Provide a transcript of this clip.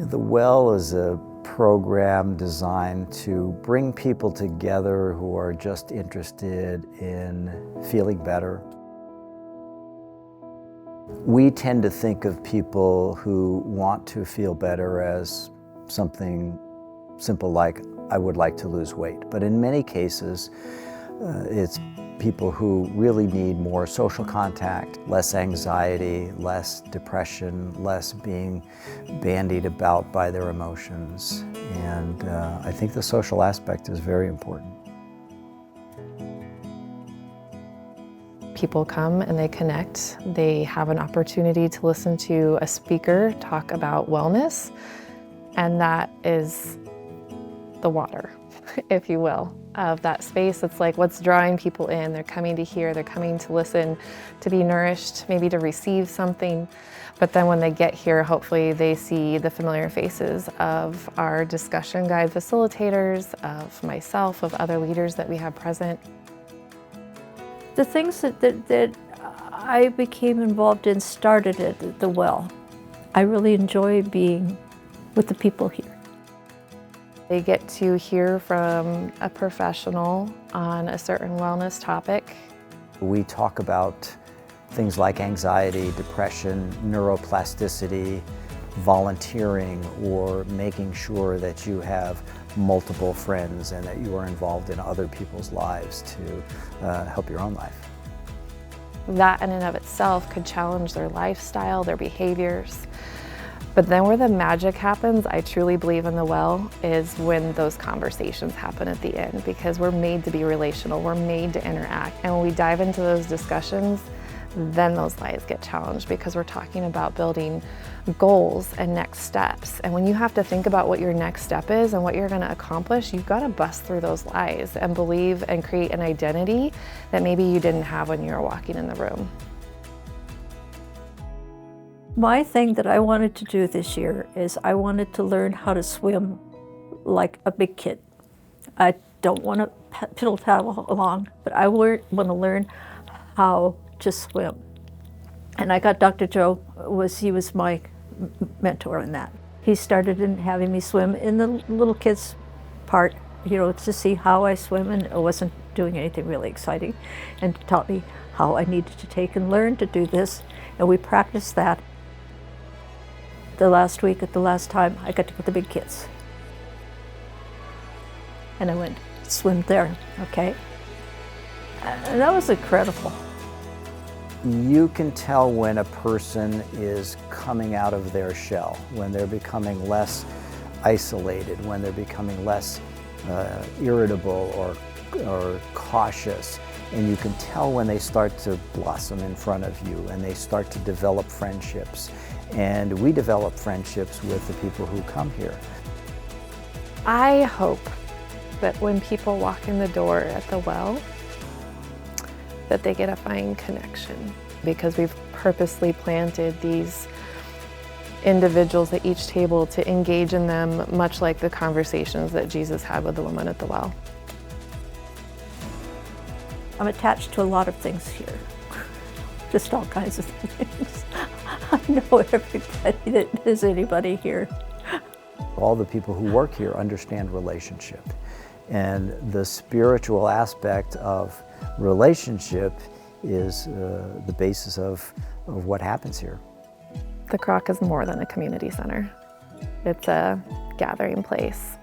The Well is a program designed to bring people together who are just interested in feeling better. We tend to think of people who want to feel better as something simple like, I would like to lose weight. But in many cases, it's people who really need more social contact, less anxiety, less depression, less being bandied about by their emotions. And I think the social aspect is very important. People come and they connect. They have an opportunity to listen to a speaker talk about wellness, and that is the water, if you will, of that space. It's like what's drawing people in. They're coming to hear, they're coming to listen, to be nourished, maybe to receive something. But then when they get here, hopefully they see the familiar faces of our discussion guide facilitators, of myself, of other leaders that we have present. The things that I became involved in started at the Well. I really enjoy being with the people here. They get to hear from a professional on a certain wellness topic. We talk about things like anxiety, depression, neuroplasticity, volunteering, or making sure that you have multiple friends and that you are involved in other people's lives to help your own life. That in and of itself could challenge their lifestyle, their behaviors. But then where the magic happens, I truly believe in the Well, is when those conversations happen at the end, because we're made to be relational, we're made to interact. And when we dive into those discussions, then those lives get challenged, because we're talking about building goals and next steps. And when you have to think about what your next step is and what you're going to accomplish, you've got to bust through those lies and believe and create an identity that maybe you didn't have when you were walking in the room. My thing that I wanted to do this year is I wanted to learn how to swim like a big kid. I don't want to piddle paddle along, but I want to learn how to swim. And I got Dr. Joe, he was my mentor in that. He started in having me swim in the little kids part, to see how I swim, and I wasn't doing anything really exciting, and taught me how I needed to take and learn to do this, and we practiced that. The last week, at the last time, I got to put the big kids. And I went swim there, okay? And that was incredible. You can tell when a person is coming out of their shell, when they're becoming less isolated, when they're becoming less irritable or cautious. And you can tell when they start to blossom in front of you and they start to develop friendships. And we develop friendships with the people who come here. I hope that when people walk in the door at the Well, that they get a fine connection, because we've purposely planted these individuals at each table to engage in them, much like the conversations that Jesus had with the woman at the well. I'm attached to a lot of things here, just all kinds of things. I know everybody that is anybody here. All the people who work here understand relationship, and the spiritual aspect of relationship is the basis of what happens here. The Kroc is more than a community center. It's a gathering place.